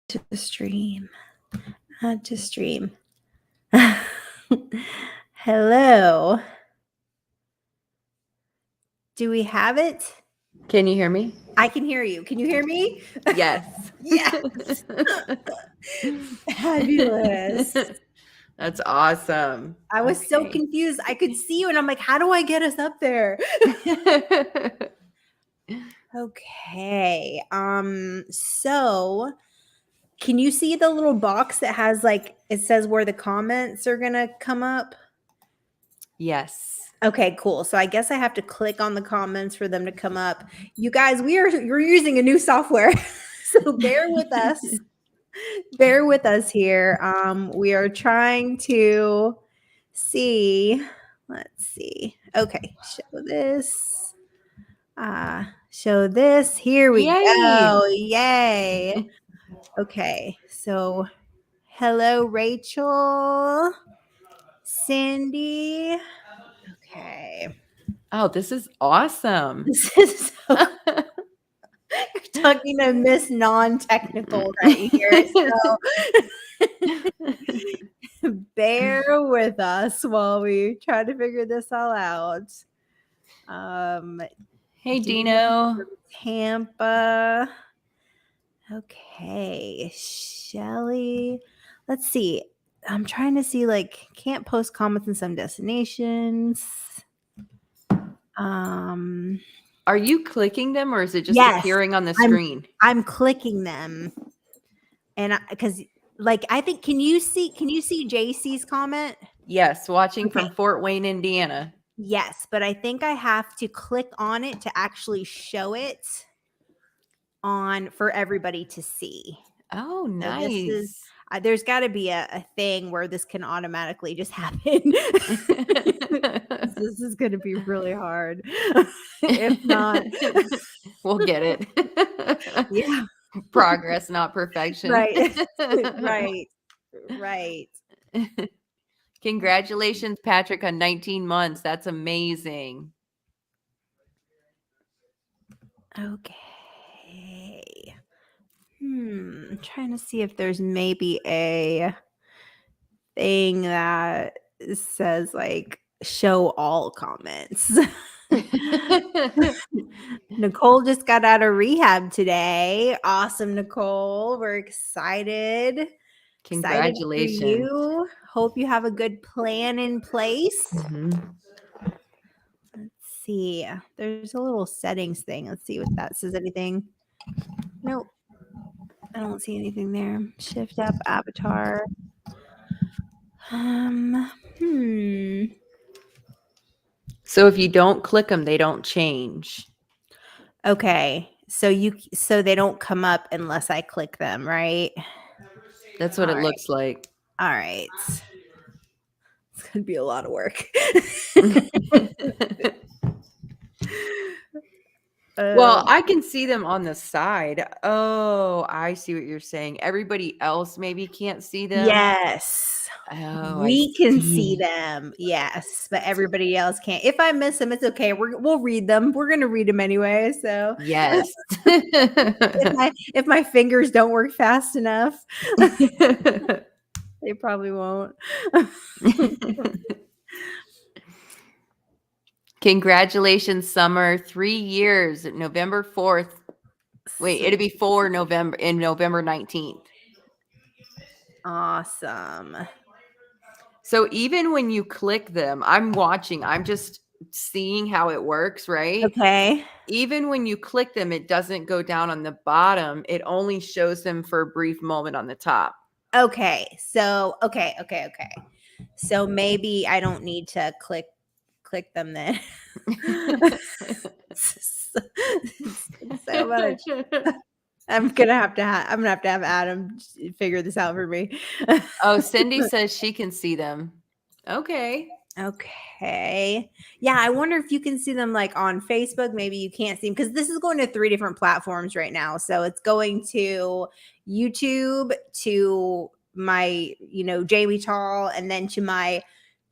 to the stream. Add to stream. Hello. Do we have it? Can you hear me? I can hear you. Can you hear me? Yes. Yes. Fabulous. That's awesome. I was so confused. I could see you and I'm like, how do I get us up there? Okay. So can you see the little box that has like it says where the comments are gonna come up? Yes. Okay, cool. So I guess I have to click on the comments for them to come up. You guys, we're using a new software. So bear with us. Bear with us here. We are trying to see. Let's see. Okay, show this. Show this. Here we go. Yay. Okay, so hello, Rachel. Cindy. Okay. Oh, this is awesome. This is so cool. You're talking to Miss Non-Technical right here. So bear with us while we try to figure this all out. Hey, Dino. Tampa. Okay. Shelly. Let's see. I'm trying to see, like, can't post comments in some destinations. Are you clicking them or is it just appearing on the screen? I'm clicking them. And because like I think can you see JC's comment? Yes, watching from Fort Wayne, Indiana. Yes, but I think I have to click on it to actually show it on for everybody to see. Oh, nice. So there's got to be a thing where this can automatically just happen. This is going to be really hard. If not, we'll get it. Yeah. Progress, not perfection. Right. Right. Congratulations, Patrick, on 19 months. That's amazing. Okay. I'm trying to see if there's maybe a thing that says like show all comments. Nicole just got out of rehab today. Awesome, Nicole. We're excited. Congratulations. Excited for you. Hope you have a good plan in place. Let's see. There's a little settings thing. Let's see what that says. Anything? Nope. I don't see anything there. Shift up avatar. So if you don't click them, they don't change. Okay. So they don't come up unless I click them, right? That's what it looks like. All right. It's going to be a lot of work. Well, I can see them on the side. Oh, I see what you're saying. Everybody else maybe can't see them. Yes. Oh, we can see them. Yes, but everybody else can't. If I miss them, it's okay. We'll read them. We're going to read them anyway. So yes. if my fingers don't work fast enough, they probably won't. Congratulations, Summer. 3 years, November 4th. Wait, it'll be November 19th. Awesome. So even when you click them, I'm watching. I'm just seeing how it works, right? Okay. Even when you click them, it doesn't go down on the bottom. It only shows them for a brief moment on the top. Okay. So, okay. So maybe I don't need to click them then. So much. I'm gonna have to have Adam figure this out for me. Oh, Cindy says she can see them. Okay. Yeah, I wonder if you can see them like on Facebook. Maybe you can't see them because this is going to 3 different platforms right now. So it's going to YouTube, to my, Jamie Tall, and then to my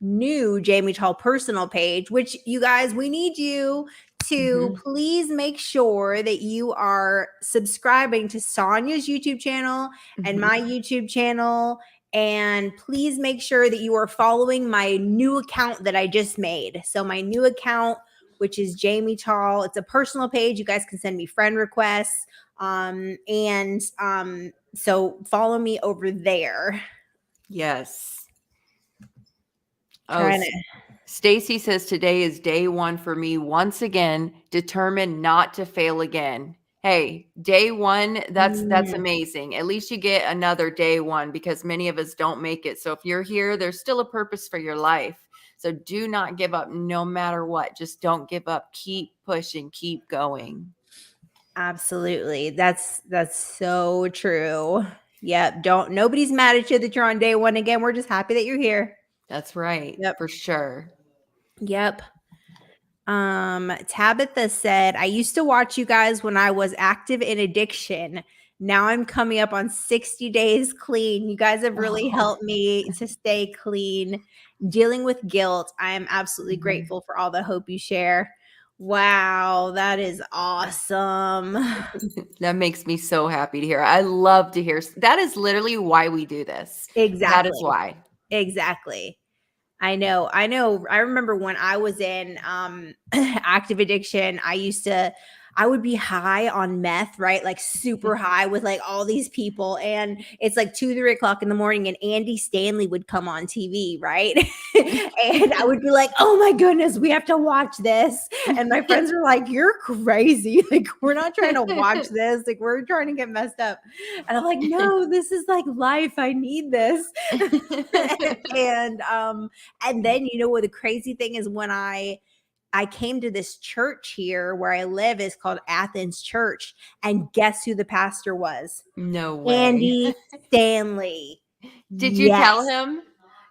new Jamie Tall personal page, which you guys, we need you to please make sure that you are subscribing to Sonya's YouTube channel and my YouTube channel. And please make sure that you are following my new account that I just made. So my new account, which is Jamie Tall, it's a personal page. You guys can send me friend requests. So follow me over there. Yes. Trying Oh, to. Stacy says today is day one for me. Once again, determined not to fail again. Hey, day one, that's amazing. At least you get another day one because many of us don't make it. So if you're here, there's still a purpose for your life. So do not give up no matter what. Just don't give up. Keep pushing, keep going. Absolutely. That's so true. Yep. Nobody's mad at you that you're on day one again. We're just happy that you're here. That's right. Yep. For sure. Yep. Tabitha said, I used to watch you guys when I was active in addiction. Now I'm coming up on 60 days clean. You guys have really helped me to stay clean. Dealing with guilt. I am absolutely grateful for all the hope you share. Wow, that is awesome. That makes me so happy to hear. I love to hear. That is literally why we do this. Exactly. That is why. Exactly. I know. I remember when I was in active addiction, I would be high on meth, right? Like super high with like all these people. And it's like 2, 3 o'clock in the morning and Andy Stanley would come on TV, right? And I would be like, oh my goodness, we have to watch this. And my friends were like, you're crazy. Like, we're not trying to watch this. Like, we're trying to get messed up. And I'm like, no, this is like life. I need this. And then, you know what the crazy thing is, when I came to this church here where I live, is called Athens Church. And guess who the pastor was? No way. Andy Stanley. Did you tell him?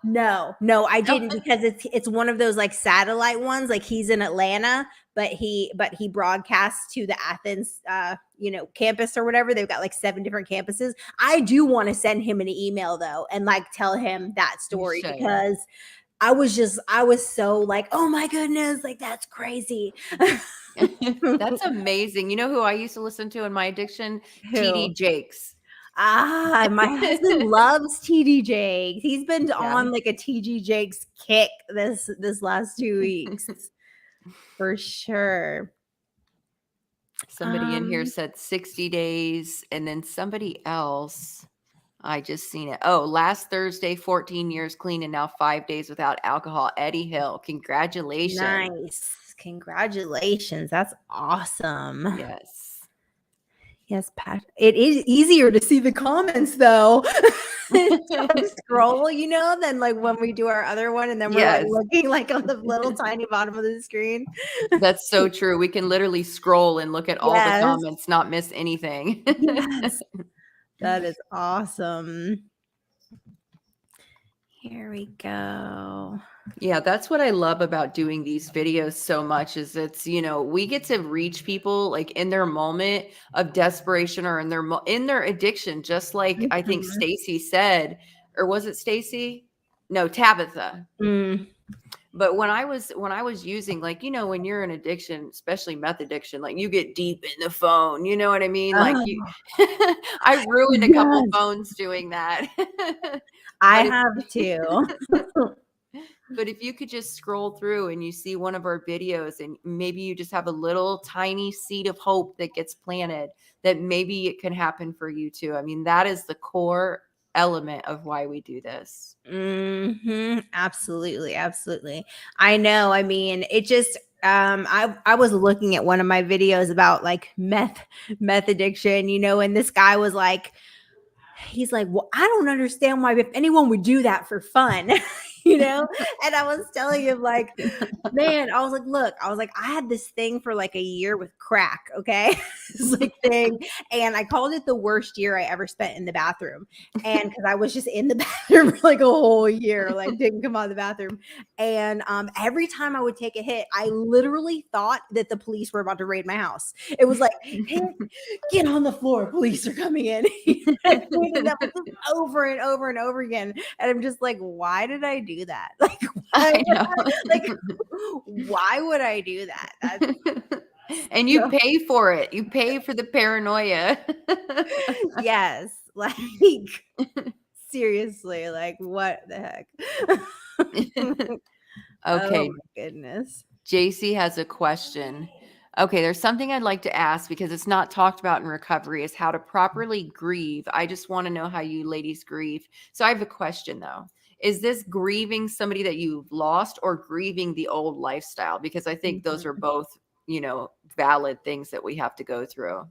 No, I didn't, because it's one of those like satellite ones. Like, he's in Atlanta, but he broadcasts to the Athens campus or whatever. They've got like 7 different campuses. I do want to send him an email though and like tell him that story, because I was so like, oh my goodness, like that's crazy. That's amazing. You know who I used to listen to in my addiction? TD Jakes. My husband loves TD Jakes. He's been on like a TD Jakes kick this last 2 weeks. For sure. Somebody in here said 60 days, and then somebody else, I just seen it. Oh, last Thursday, 14 years clean and now 5 days without alcohol. Eddie Hill, congratulations. Nice. Congratulations. That's awesome. Yes, Pat. It is easier to see the comments though. Scroll, than like when we do our other one, and then we're like looking like on the little tiny bottom of the screen. That's so true. We can literally scroll and look at all the comments, not miss anything. Yes. That is awesome. Here we go. Yeah, that's what I love about doing these videos so much, is it's, we get to reach people like in their moment of desperation or in their addiction, just like I think Stacy said, or was it Stacy? No, Tabitha. But when I was using, like, when you're in addiction, especially meth addiction, like you get deep in the phone, you know what I mean? Like I ruined a couple phones doing that. I have too. But if you could just scroll through and you see one of our videos and maybe you just have a little tiny seed of hope that gets planted, that maybe it can happen for you too. I mean, that is the core element of why we do this. Absolutely. I know. I mean, it just I was looking at one of my videos about like meth addiction, and this guy was like, he's like, well, I don't understand why if anyone would do that for fun. And I was telling him, like, man, I was like, look, I had this thing for like a year with crack. Okay. This like thing. And I called it the worst year I ever spent in the bathroom. And cause I was just in the bathroom for like a whole year, like didn't come out of the bathroom. And every time I would take a hit, I literally thought that the police were about to raid my house. It was like, hey, get on the floor. Police are coming in. And that was just over and over and over again. And I'm just like, why did I do that? Like, why would I do that? And you pay for it. You pay for the paranoia. Yes, like seriously, like what the heck? Oh Okay, my goodness. JC has a question. Okay, there's something I'd like to ask because it's not talked about in recovery is how to properly grieve. I just want to know how you ladies grieve. So I have a question though. Is this grieving somebody that you've lost or grieving the old lifestyle? Because I think those are Mhm. both, valid things that we have to go through.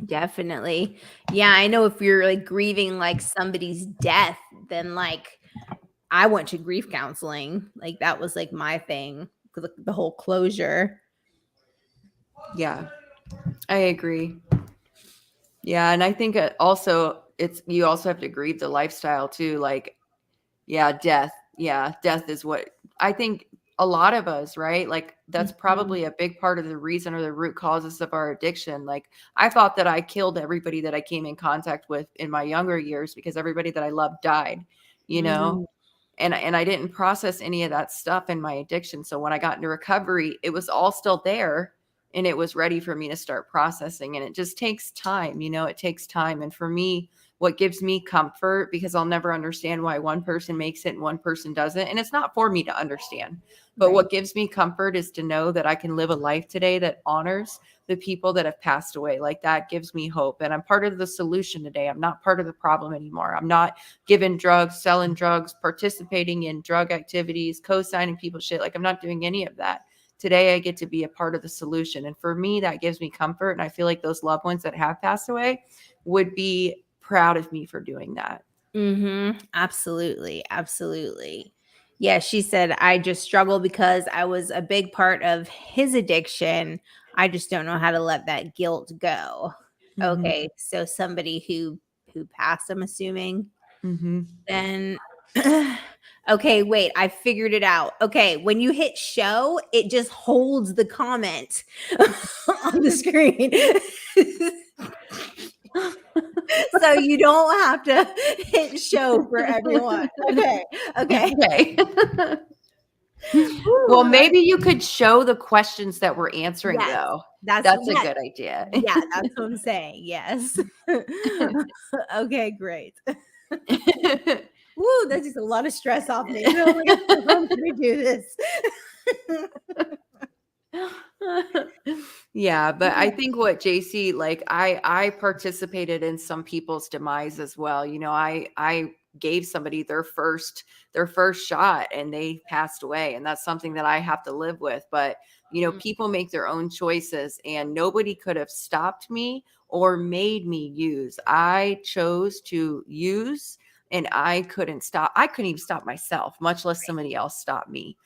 Definitely. Yeah, I know if you're like grieving like somebody's death, then like I went to grief counseling. Like that was like my thing. The whole closure. Yeah, I agree. Yeah, and I think also you also have to grieve the lifestyle too. Like, yeah, death. Yeah, death is what I think a lot of us, right? Like that's Mhm. probably a big part of the reason or the root causes of our addiction. Like I thought that I killed everybody that I came in contact with in my younger years because everybody that I loved died, you know? Mm, And I didn't process any of that stuff in my addiction. So when I got into recovery, it was all still there and it was ready for me to start processing. And it just takes time, it takes time. And for me, what gives me comfort, because I'll never understand why one person makes it and one person doesn't. And it's not for me to understand. But right. what gives me comfort is to know that I can live a life today that honors the people that have passed away. Like that gives me hope. And I'm part of the solution today. I'm not part of the problem anymore. I'm not giving drugs, selling drugs, participating in drug activities, co-signing people shit. Like I'm not doing any of that. Today I get to be a part of the solution. And for me, that gives me comfort. And I feel like those loved ones that have passed away would be proud of me for doing that. Absolutely. Absolutely. Yeah, she said, I just struggle because I was a big part of his addiction. I just don't know how to let that guilt go. Mm-hmm. Okay, so somebody who passed, I'm assuming. Mm-hmm. Then okay, wait, I figured it out. Okay, when you hit show, it just holds the comment on the screen. So you don't have to hit show for everyone. Okay. Okay. Okay. Well, Whew. maybe you could show the questions that we're answering, Yes. though. That's That's a yeah, good idea. yeah, that's what I'm saying. Yes. Okay, great. Woo, that's just a lot of stress off me. Oh my god, I'm gonna do this. Yeah, but I think what JC, like I participated in some people's demise as well. I gave somebody their first shot and they passed away, and that's something that I have to live with. But people make their own choices and nobody could have stopped me or made me use. I chose to use and I couldn't stop. I couldn't even stop myself, much less somebody else stop me.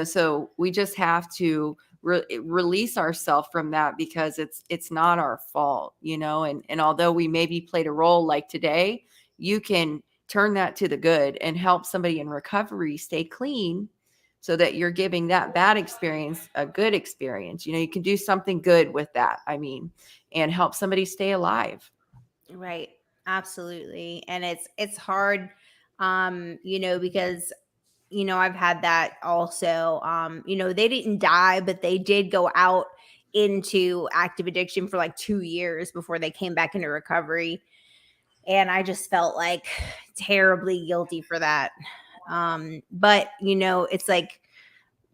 So we just have to release ourselves from that because it's not our fault, and although we maybe played a role like today, you can turn that to the good and help somebody in recovery stay clean so that you're giving that bad experience a good experience. You can do something good with that, and help somebody stay alive. Right. Absolutely. And it's hard because I've had that also. They didn't die, but they did go out into active addiction for like 2 years before they came back into recovery. And I just felt like terribly guilty for that. But it's like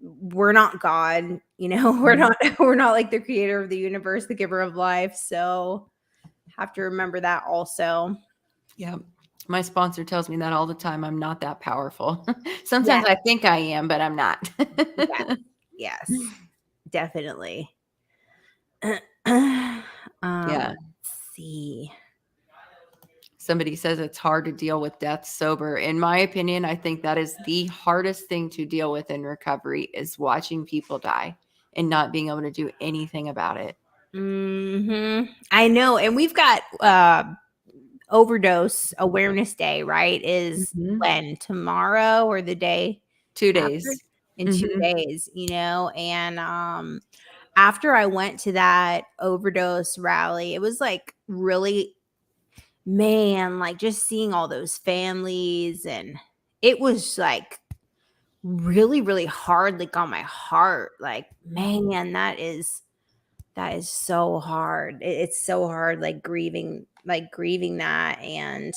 we're not God, we're Mhm. not we're not like the creator of the universe, the giver of life. So have to remember that also. Yeah. My sponsor tells me that all the time. I'm not that powerful. Sometimes Yes, I think I am, but I'm not. yes, yes, definitely. Let's Yeah. see. Somebody says it's hard to deal with death sober. In my opinion, I think that is the hardest thing to deal with in recovery is watching people die and not being able to do anything about it. I know, and we've got overdose awareness day, right? Is Mhm. when tomorrow or the day 2 after days. in 2 Mhm. days, and after I went to that overdose rally, it was like really man, like just seeing all those families and it was like really, really hard, like on my heart. Like, Mhm. man, that is so hard. It's so hard, like grieving that, and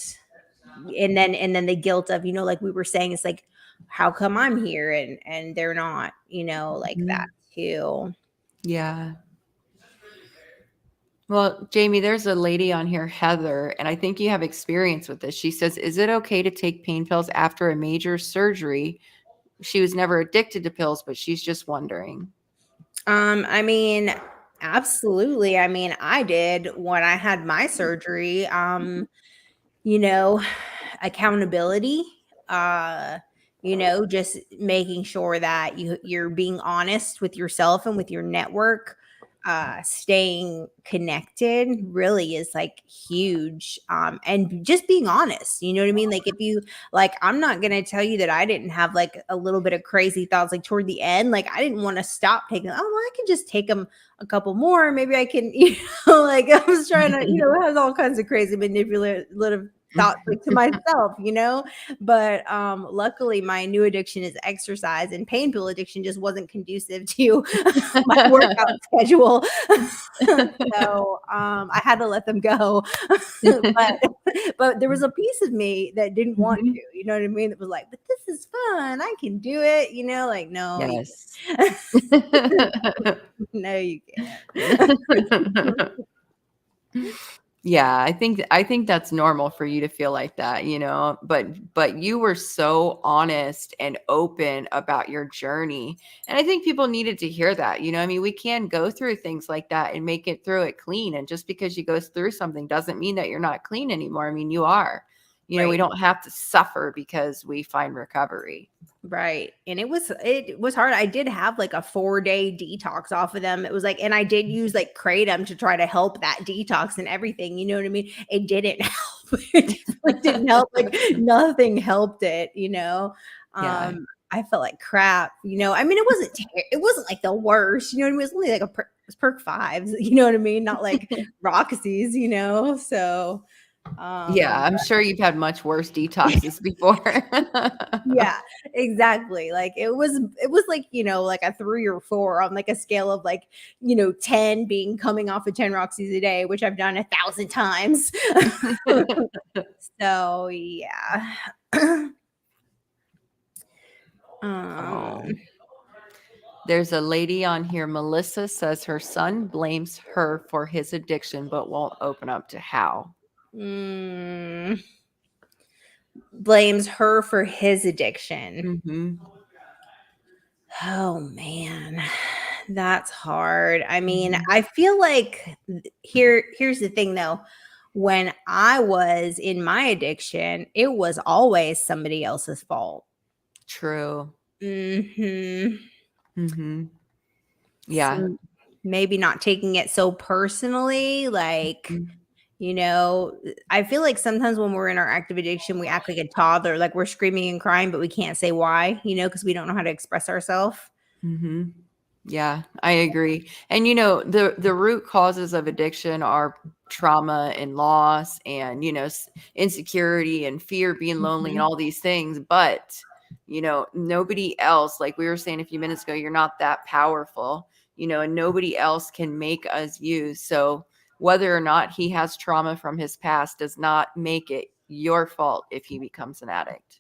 then the guilt of, like we were saying, it's like, how come I'm here and they're not, like that Mhm. too. Yeah. Well, Jamie, there's a lady on here, Heather, and I think you have experience with this. She says, "Is it okay to take pain pills after a major surgery?" She was never addicted to pills, but she's just wondering. I mean, absolutely. I mean, I did when I had my surgery. You know, accountability, uh, just making sure that you're being honest with yourself and with your network, staying connected really is like huge. And just being honest, you know what I mean? Like if you like, I'm not gonna tell you that I didn't have like a little bit of crazy thoughts like toward the end. Like I didn't want to stop taking them. Oh, well, I can just take them a couple more. Maybe I can, like I was trying to, have all kinds of crazy manipulative thoughts like to myself, but luckily my new addiction is exercise, and pain pill addiction just wasn't conducive to my workout schedule. So I had to let them go. but there was a piece of me that didn't want Mhm. to, you know what I mean? It was like, but this is fun. I can do it, like, no, you Yes. no, you can't. Yeah, I think that's normal for you to feel like that, but you were so honest and open about your journey. And I think people needed to hear that. I mean, we can go through things like that and make it through it clean. And just because you go through something doesn't mean that you're not clean anymore. I mean, you are. We Right. don't have to suffer because we find recovery. Right. And it was hard. I did have like a 4-day detox off of them. It was like, and I did use like kratom to try to help that detox and everything. You know what I mean? It didn't help. It definitely didn't help. Like nothing helped it. Yeah. I felt like crap. I mean, it wasn't like the worst. You know what I mean? It was only like it was perk fives. You know what I mean? Not like Roxy's. So, Yeah, I'm sure you've had much worse detoxes before. yeah, exactly. Like it was like, like a 3 or 4 on like a scale of like, 10 being coming off of 10 Roxys a day, which I've done 1,000 times. So yeah. Oh. um There's a lady on here, Melissa says her son blames her for his addiction, but won't open up to how. mm, Blames her for his addiction. Mhm. Oh man, that's hard. I mean, Mhm. I feel like here's the thing though. When I was in my addiction, it was always somebody else's fault. True. Mhm. Mhm. Yeah. So maybe not taking it so personally, like, Mhm. I feel like sometimes when we're in our active addiction, we act like a toddler, like we're screaming and crying, but we can't say why, because we don't know how to express ourselves. Mhm. Yeah, I agree. And the root causes of addiction are trauma and loss and insecurity and fear, being lonely and Mhm. all these things, but nobody else, like we were saying a few minutes ago, you're not that powerful, and nobody else can make us use. So whether or not he has trauma from his past does not make it your fault if he becomes an addict.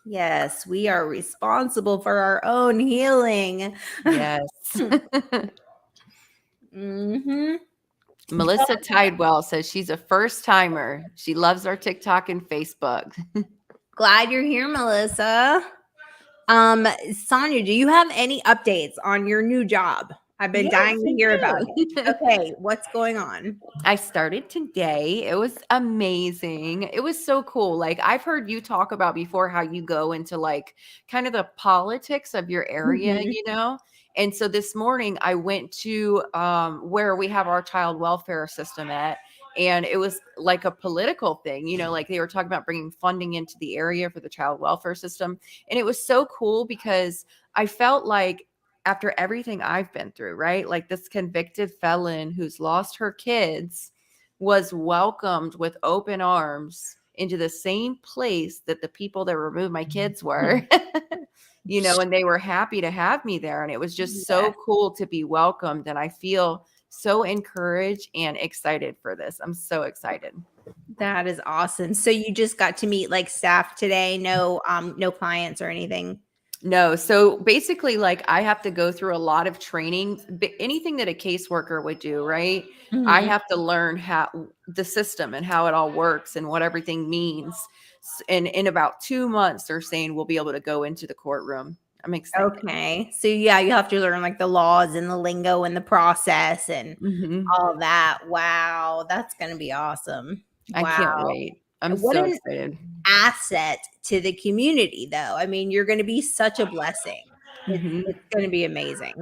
Yes, we are responsible for our own healing. Yes. Mhm. Melissa Tidewell says she's a first timer. She loves our TikTok and Facebook. Glad you're here, Melissa. Sonya, do you have any updates on your new job? I've been Yes, dying to I hear about it. do. Okay, what's going on? I started today. It was amazing. It was so cool. Like I've heard you talk about before how you go into like kind of the politics of your Mhm. area. And so this morning I went to where we have our child welfare system at, and it was like a political thing, like they were talking about bringing funding into the area for the child welfare system. And it was so cool because I felt like after everything I've been through, right? Like this convicted felon who's lost her kids was welcomed with open arms into the same place that the people that removed my kids were. and they were happy to have me there. And it was just so cool to be welcomed. And I feel so encouraged and excited for this. I'm so excited. That is awesome. So you just got to meet like staff today, no clients or anything? No. So basically, like, I have to go through a lot of training, anything that a caseworker would do, right? I Mhm. have to learn how the system and how it all works and what everything means. And in about 2 months, they're saying we'll be able to go into the courtroom. I'm excited. Okay. So yeah, you have to learn like the laws and the lingo and the process and Hmm. all that. Wow, that's going to be awesome. I Wow. can't wait. I'm What so an excited. asset to the community though. I mean, you're going to be such a blessing. Hmm. It's going to be amazing.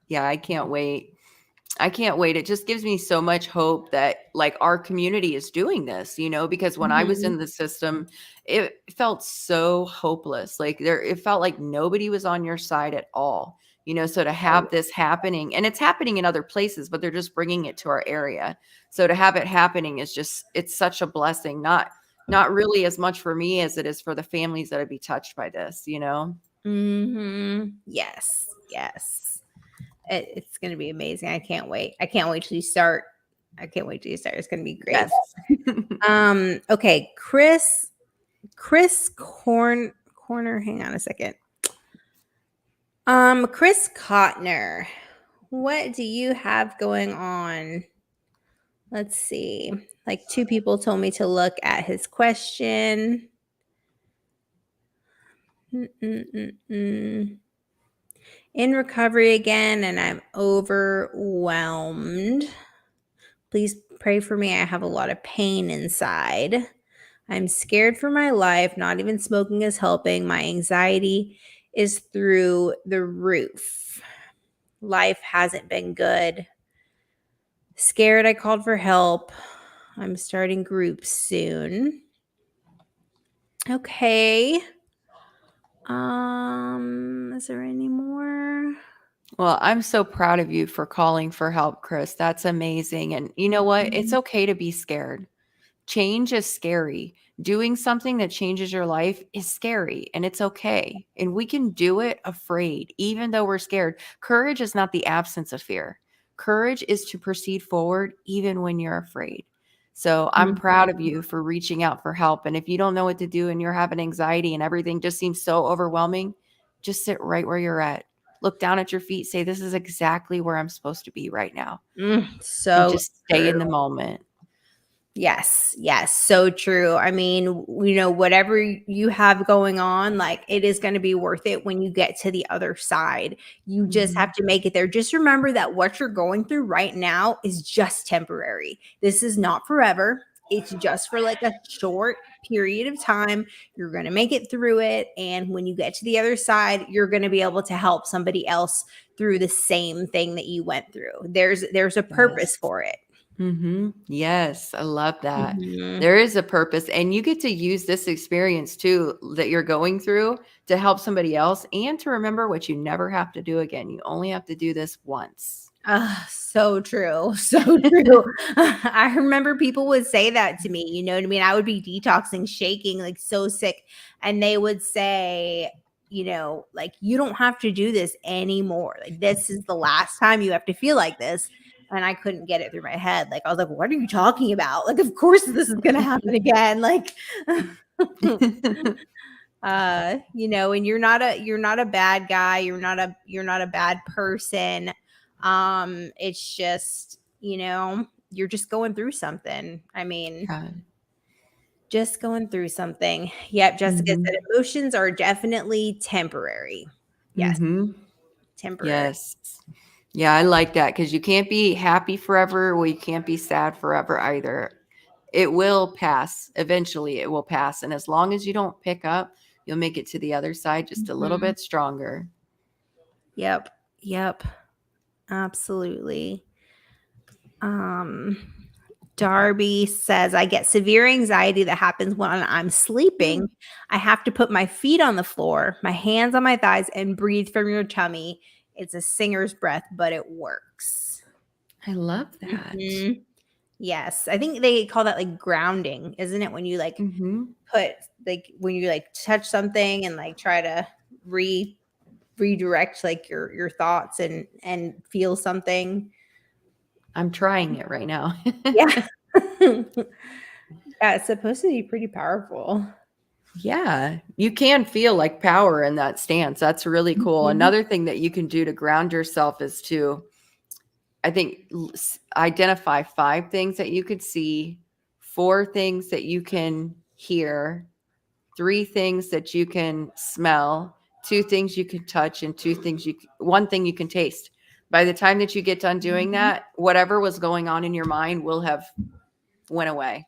Yeah, I can't wait. I can't wait. It just gives me so much hope that like our community is doing this, because when I was Mhm. in the system, it felt so hopeless. Like it felt like nobody was on your side at all. So to have this happening, and it's happening in other places, but they're just bringing it to our area. So to have it happening is it's such a blessing. Not really as much for me as it is for the families that would be touched by this. Yes. Yes. It's going to be amazing. I can't wait. I can't wait till you start. I can't wait till you start. It's going to be great. Yes. Okay, Chris Corner, hang on a second. Chris Cotner, what do you have going on? Let's see. Like 2 people told me to look at his question. In recovery again, and I'm overwhelmed. Please pray for me. I have a lot of pain inside. I'm scared for my life. Not even smoking is helping. My anxiety is through the roof. Life hasn't been good. Scared, I called for help. I'm starting groups soon. Okay. Is there any more? Well, I'm so proud of you for calling for help, Chris. That's amazing. And you know what? It's Mhm. okay to be scared. Change is scary. Doing something that changes your life is scary, and it's okay. And we can do it afraid, even though we're scared. Courage is not the absence of fear. Courage is to proceed forward even when you're afraid. So I'm proud of you for reaching out for help. And if you don't know what to do and you're having anxiety and everything just seems so overwhelming, just sit right where you're at. Look down at your feet, say, this is exactly where I'm supposed to be right now. And So just stay true. in the moment. Yes, yes, so true. I mean, whatever you have going on, like it is going to be worth it when you get to the other side. You just Mhm. have to make it there. Just remember that what you're going through right now is just temporary. This is not forever. It's just for like a short period of time. You're going to make it through it. And when you get to the other side, you're going to be able to help somebody else through the same thing that you went through. There's a purpose Yes. for it. Yes, I love that. Mhm. There is a purpose, and you get to use this experience too that you're going through to help somebody else and to remember what you never have to do again. You only have to do this once. So true. So true. I remember people would say that to me, you know what I mean? I would be detoxing, shaking, like so sick. And they would say, like, you don't have to do this anymore. Like, this is the last time you have to feel like this. And I couldn't get it through my head. Like, I was like, what are you talking about? Like, of course this is going to happen again. Like, and you're not a bad guy, you're not a bad person. It's just, you're just going through something. I mean, Yeah. just going through something. Yep, Jessica said Mhm. emotions are definitely temporary. Yes, Mhm. temporary. Yes. Yeah, I like that because you can't be happy forever. Well, you can't be sad forever either. It will pass. Eventually, it will pass. And as long as you don't pick up, you'll make it to the other side just a little Mhm. bit stronger. Yep, yep, absolutely. um Darby says, I get severe anxiety that happens when I'm sleeping. I have to put my feet on the floor, my hands on my thighs, and breathe from your tummy. It's a singer's breath, but it works. I love that. Mhm. Yes. I think they call that like grounding, isn't it? When you like Mhm. when you like touch something and like try to redirect like your thoughts and feel something. I'm trying it right now. Yeah. Yeah, it's supposed to be pretty powerful. Yeah, you can feel like power in that stance. That's really cool. Mhm. Another thing that you can do to ground yourself is to, I think, identify 5 things that you could see, 4 things that you can hear, 3 things that you can smell, 2 things you can touch, and 1 thing you can taste. By the time that you get done doing Mhm. that, whatever was going on in your mind will have went away.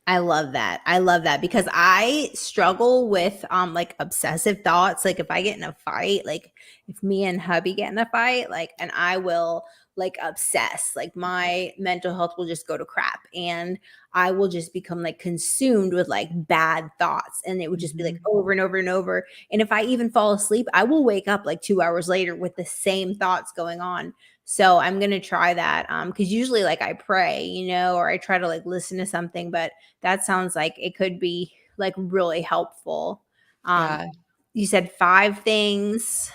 I love that. I love that because I struggle with like obsessive thoughts. Like if I get in a fight, like if me and hubby get in a fight, like and I will like obsess. Like my mental health will just go to crap and I will just become like consumed with like bad thoughts and it would just be like Mhm. over and over and over. And if I even fall asleep, I will wake up like 2 hours later with the same thoughts going on. So I'm going to try that cuz usually like I pray, or I try to like listen to something, but that sounds like it could be like really helpful. Um, Yeah. you said 5 things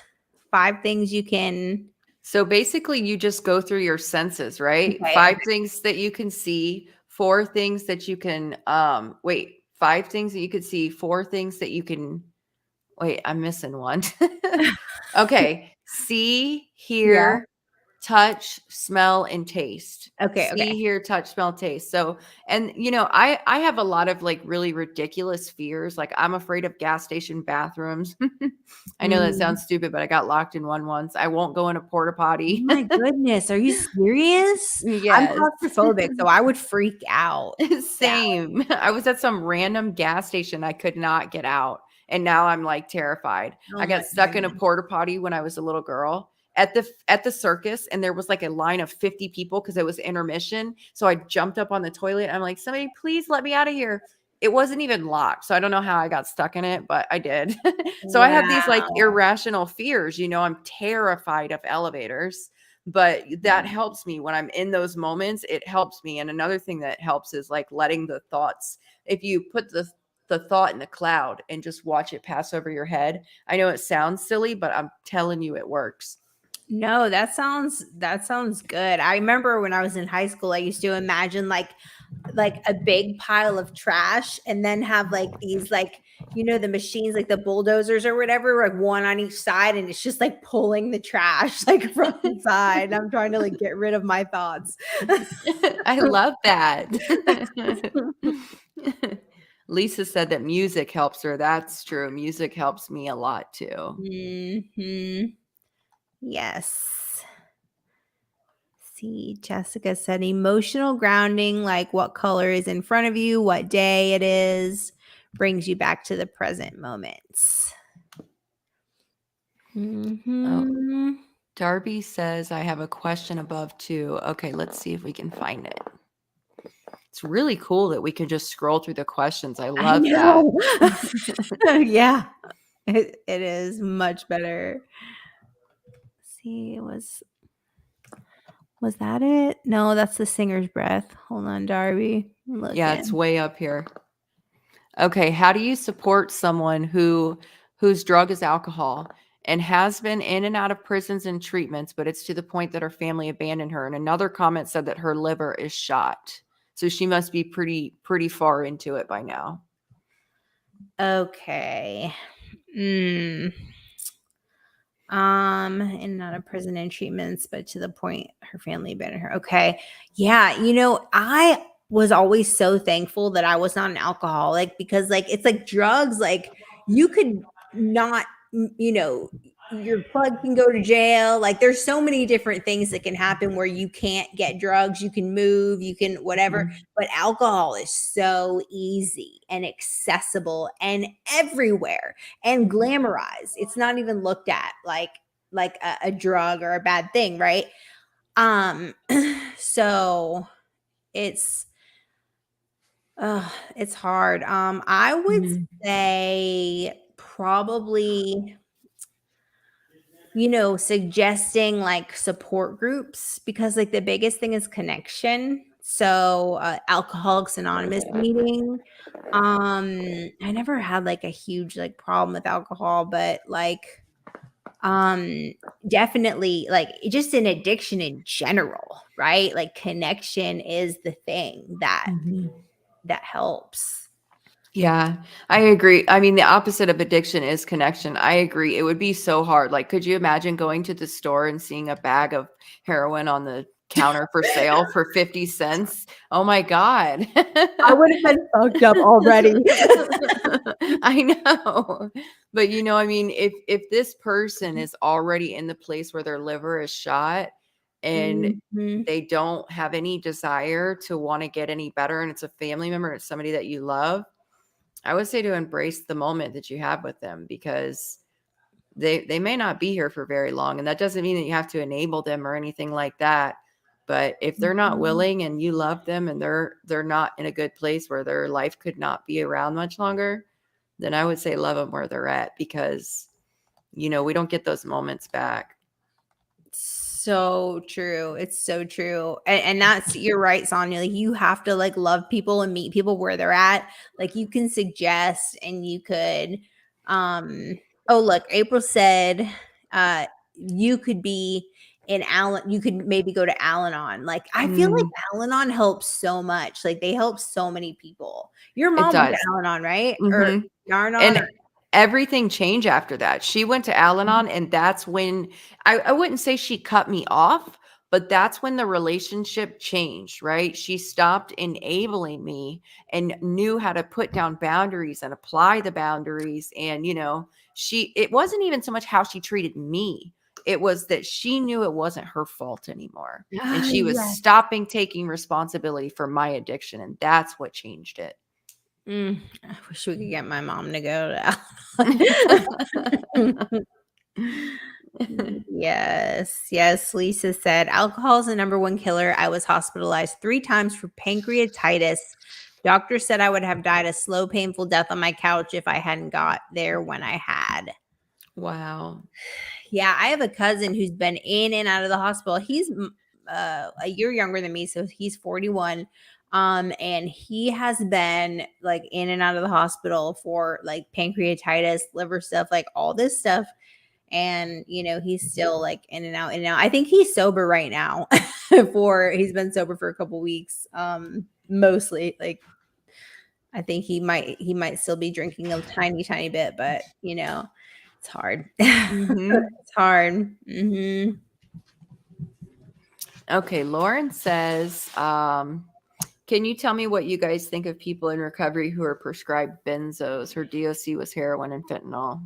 you can. So basically, you just go through your senses, right? Okay, 5 okay. things that you can see, 4 things that you can, 5 things that you could see, 4 things that you can, wait, I'm missing one. Okay. See, Yeah. hear, touch, smell, and taste. Okay, See, okay. hear, touch, smell, taste. So, and I have a lot of like really ridiculous fears. Like I'm afraid of gas station bathrooms. I know that Mm. sounds stupid, but I got locked in one once. I won't go in a porta Oh potty. my goodness, are you serious? I'm Yes. claustrophobic, so I would freak out. Yeah. Same. I was at some random gas station. I could not get out. And now I'm like terrified. Oh I my got stuck in a goodness. porta potty when I was a little girl at the circus, and there was like a line of 50 people because it was intermission. So I jumped up on the toilet. I'm like, somebody please let me out of here. It wasn't even locked. So I don't know how I got stuck in it, but I did. So I have these like Wow. irrational fears. I'm terrified of elevators, but that helps me when I'm in those moments. It helps me. And another thing that helps is like letting the thoughts, if you put the thought in the cloud and just watch it pass over your head. I know it sounds silly, but I'm telling you it works. No, that sounds good. I remember when I was in high school, I used to imagine like a big pile of trash and then have like these like the machines like the bulldozers or whatever, like one on each side, and it's just like pulling the trash like from the side. I'm trying to like get rid of my thoughts. I love that. Lisa said that music helps her. That's true. Music helps me a lot too. Mhm. Yes. See, Jessica said emotional grounding, like what color is in front of you, what day it is, brings you back to the present moments. Oh, Mhm. Darby says, I have a question above too. Okay, let's see if we can find it. It's really cool that we can just scroll through the questions. I I love that. know. Yeah. It is much better. See, was that it? No, that's the singer's breath. Hold on, Darby. I'm Yeah, it's looking. way up here. Okay, how do you support someone whose drug is alcohol and has been in and out of prisons and treatments, but it's to the point that her family abandoned her? And another comment said that her liver is shot. So she must be pretty far into it by now. Okay. Mm. In and out of prison and treatments, but to the point her family abandoned her. Okay. Yeah, I was always so thankful that I was not an alcoholic because like it's like drugs, like you could not your plug can go to jail. Like there's so many different things that can happen where you can't get drugs, you can move, you can whatever, Mhm. but alcohol is so easy and accessible and everywhere and glamorized. It's not even looked at like a drug or a bad thing, right? Um, so it's it's hard. I would Mhm. say probably suggesting like support groups because like the biggest thing is connection. So Alcoholics Anonymous meeting. I never had like a huge like problem with alcohol, but like definitely like just an addiction in general, right? Like connection is the thing that helps. Yeah, I agree. I mean, the opposite of addiction is connection. I agree. It would be so hard. Like, could you imagine going to the store and seeing a bag of heroin on the counter for sale for 50 cents? Oh my God. I would have been fucked up already. I know. But I mean, if this person is already in the place where their liver is shot and Mhm. they don't have any desire to want to get any better, and it's a family member, it's somebody that you love, I would say to embrace the moment that you have with them, because they may not be here for very long. And that doesn't mean that you have to enable them or anything like that. But if they're not Mhm. willing and you love them and they're not in a good place where their life could not be around much longer, then I would say love them where they're at, because we don't get those moments back. So true. It's so true. And that's you're right, Sonya. Like you have to like love people and meet people where they're at. Like you can suggest and you could oh look, April said you could be in Al you could maybe go to Al-Anon. Like I feel like Mm, Al-Anon helps so much. Like they help so many people. Your it mom went to does. Al-Anon, right? Or Hmm. Yarnon And or everything changed after that. She went to Al-Anon, and that's when I wouldn't say she cut me off, but that's when the relationship changed, right? She stopped enabling me and knew how to put down boundaries and apply the boundaries. And, it wasn't even so much how she treated me. It was that she knew it wasn't her fault anymore. And Ah, she was yes. stopping taking responsibility for my addiction. And that's what changed it. I wish we could get my mom to go to Al-Anon. Yes, yes. Lisa said, alcohol is the number one killer. I was hospitalized 3 times for pancreatitis. Doctor said I would have died a slow, painful death on my couch if I hadn't got there when I had. Wow. Yeah, I have a cousin who's been in and out of the hospital. He's a year younger than me, so he's 41. And he has been like in and out of the hospital for like pancreatitis, liver stuff, like all this stuff. And he's still like in and out and out. I think he's sober right now. He's been sober for a couple weeks. Mostly like I think he might still be drinking a tiny bit, but it's hard. Hmm. It's hard. Mhm. Okay, Lauren says, can you tell me what you guys think of people in recovery who are prescribed benzos? Her DOC was heroin and fentanyl.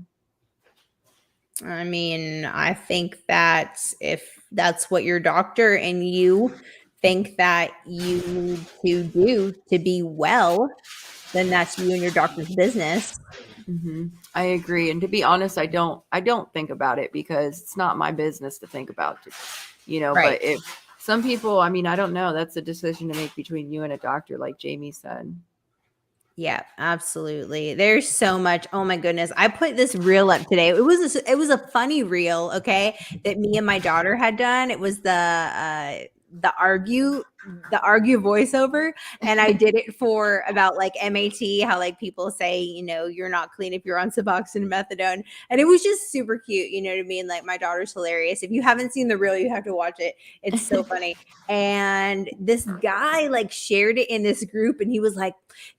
I mean, I think that if that's what your doctor and you think that you need to do to be well, then that's you and your doctor's business. Hmm. I agree. And to be honest, I don't think about it, because it's not my business to think about, Right. but if some people, I mean, I don't know, that's a decision to make between you and a doctor, like Jamie said. Yeah, absolutely. There's so much. Oh my goodness. I put this reel up today. It was a funny reel, okay, that me and my daughter had done. It was the argue voiceover, and I did it for about like MAT, how like people say, you're not clean if you're on Suboxone and methadone. And it was just super cute, you know what I mean? Like my daughter's hilarious. If you haven't seen the reel, you have to watch it. It's so funny. And this guy like shared it in this group, and he was like,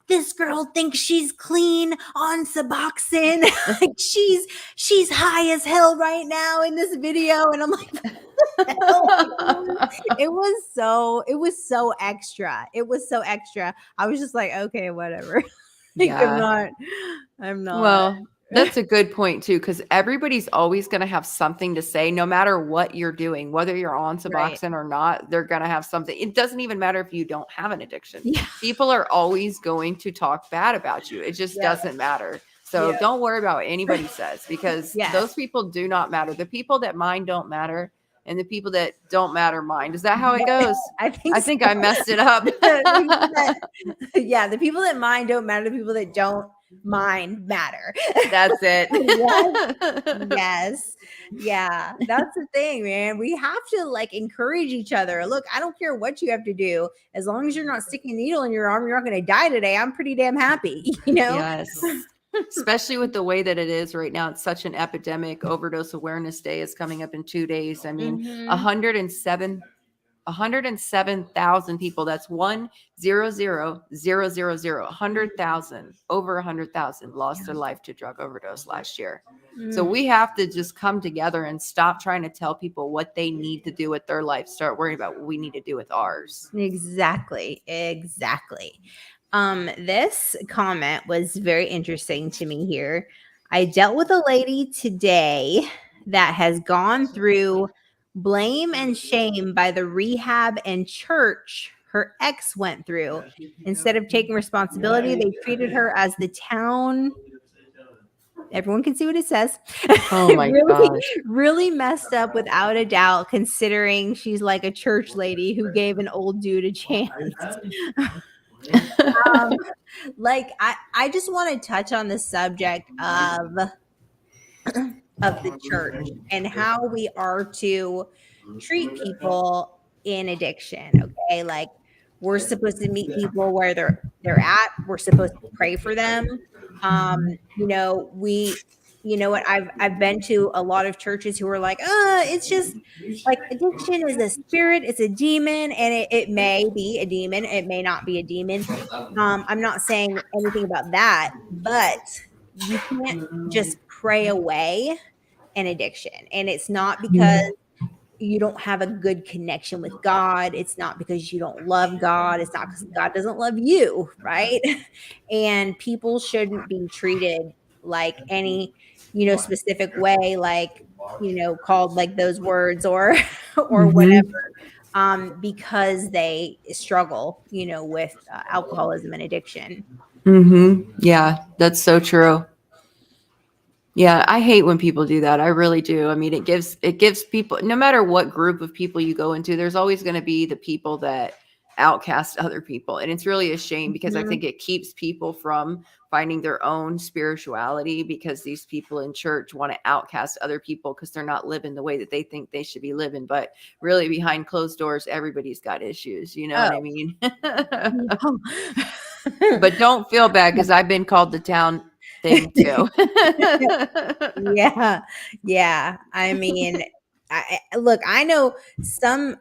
this girl thinks she's clean on Suboxone. Like she's high as hell right now in this video. And I'm like, what the hell? Like, it was so extra. It was so extra. I was just like, okay, whatever. Like Yeah. I'm not. Well, that's a good point too, because everybody's always going to have something to say, no matter what you're doing, whether you're on Right. Suboxone or not. They're going to have something. It doesn't even matter if you don't have an addiction. Yeah. People are always going to talk bad about you. It just Yeah. doesn't matter. So Yeah. don't worry about what anybody says, because Yes. those people do not matter. The people that mind don't matter, and the people that don't matter mind. Is that how it goes? I think I so. think I messed it up. The people that mind don't matter. The people that don't mind matter. That's it. Yes. Yeah. That's the thing, man. We have to like encourage each other. Look, I don't care what you have to do. As long as you're not sticking a needle in your arm, you're not going to die today. I'm pretty damn happy, you know? Yes. Especially with the way that it is right now. It's such an epidemic. Overdose Awareness Day is coming up in 2 days. I mean, 107,000 people. That's 100,000, over 100,000 lost their life to drug overdose last year. So we have to just come together and stop trying to tell people what they need to do with their life. Start worrying about what we need to do with ours. Exactly. This comment was very interesting to me here. I dealt with a lady today that has gone through blame and shame by the rehab and church her ex went through. Instead of taking responsibility, they treated her as the town. Everyone can see what it says. Oh my gosh. Really messed up without a doubt, considering she's like a church lady who gave an old dude a chance. Like I just want to touch on the subject of the church and how we are to treat people in addiction. Okay, like we're supposed to meet people where they're at. We're supposed to pray for them. You know what, I've been to a lot of churches who are like, it's just like addiction is a spirit, it's a demon, and it may be a demon, it may not be a demon. I'm not saying anything about that, but you can't just pray away an addiction. And it's not because you don't have a good connection with God. It's not because you don't love God. It's not because God doesn't love you, right? And people shouldn't be treated like any, specific way, like, called like those words or whatever, because they struggle, with alcoholism and addiction. Yeah, that's so true. Yeah, I hate when people do that. I really do. I mean, it gives people, no matter what group of people you go into, there's always going to be the people that outcast other people. And it's really a shame because I think it keeps people from finding their own spirituality, because these people in church want to outcast other people because they're not living the way that they think they should be living. But really behind closed doors, everybody's got issues. You know what I mean? But don't feel bad, because I've been called the town thing too. Yeah. I mean, I know some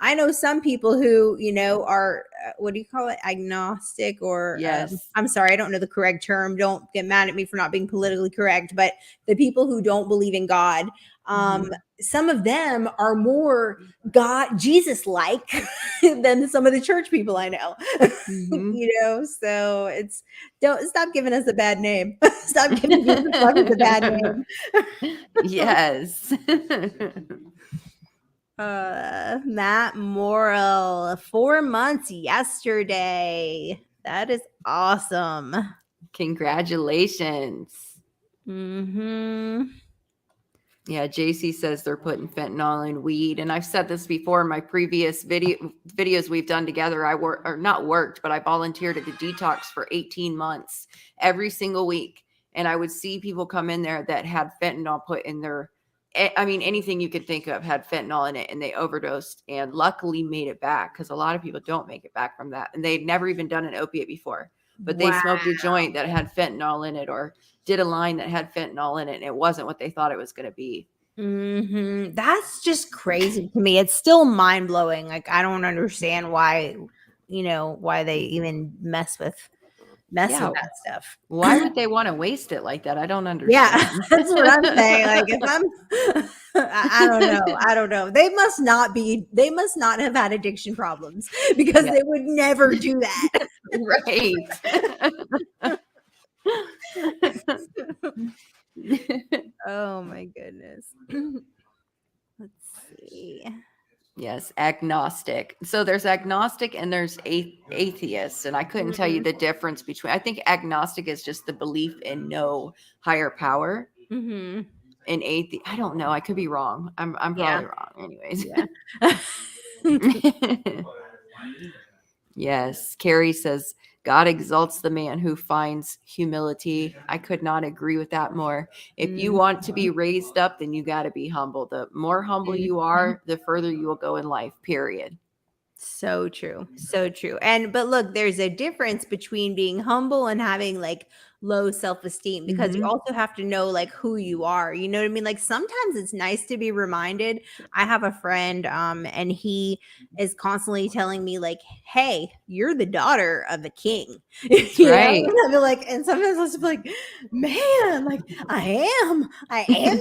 people who, are, what do you call it? Agnostic, or, Yes. I'm sorry, I don't know the correct term. Don't get mad at me for not being politically correct, but the people who don't believe in God, some of them are more Jesus like than some of the church people I know. So don't stop giving us a bad name. Stop giving Jesus a bad name. Yes. Matt Morrill, 4 months yesterday. That is awesome. Congratulations. Yeah, JC says they're putting fentanyl in weed. And I've said this before in my previous videos we've done together. I volunteered at the detox for 18 months every single week. And I would see people come in there that had fentanyl put in their, anything you could think of had fentanyl in it, and they overdosed and luckily made it back, because a lot of people don't make it back from that. And they've never even done an opiate before, but they smoked a joint that had fentanyl in it, or did a line that had fentanyl in it, and it wasn't what they thought it was going to be. That's just crazy to me. It's still mind blowing. Like, I don't understand why they even mess with that stuff. Why would they want to waste it like that? I don't understand. Yeah, that's what I'm saying. Like, if I don't know. They must not have had addiction problems, because they would never do that. Right. Oh my goodness. Let's see. Yes, agnostic. So there's agnostic and there's atheists, and I couldn't tell you the difference between. I think agnostic is just the belief in no higher power. And atheist, I don't know. I could be wrong. I'm probably wrong. Anyways. Yeah. Yes. Carrie says, God exalts the man who finds humility. I could not agree with that more. If you want to be raised up, then you got to be humble. The more humble you are, the further you will go in life, period. So true. So true. But look, there's a difference between being humble and having like low self-esteem, because you also have to know like who you are. You know what I mean? Like sometimes it's nice to be reminded. I have a friend and he is constantly telling me like, "Hey, you're the daughter of a king." That's You know? right. And I'll be like, and sometimes I'll just be like, "Man, like I am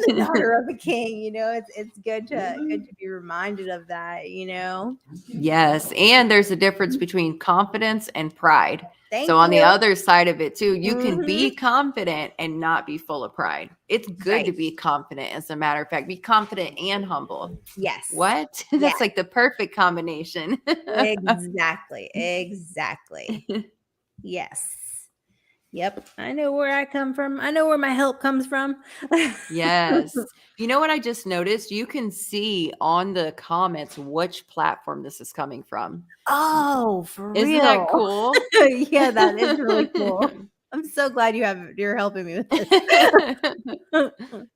the daughter of a king." You know, it's good to be reminded of that, you know? Yes. And there's a difference between confidence and pride. So Thank on the you. other side of it too, you can be Mhm. confident and not be full of pride. It's good to Right. be confident, as a matter of fact. Be confident and humble. Yes. What? Yeah, That's like the perfect combination. exactly, exactly. Yes. Yep, I know where I come from. I know where my help comes from. Yes. You know what I just noticed? You can see on the comments which platform this is coming from. Oh, for Isn't that real? cool? Yeah, that is really cool. I'm so glad you're helping me with this.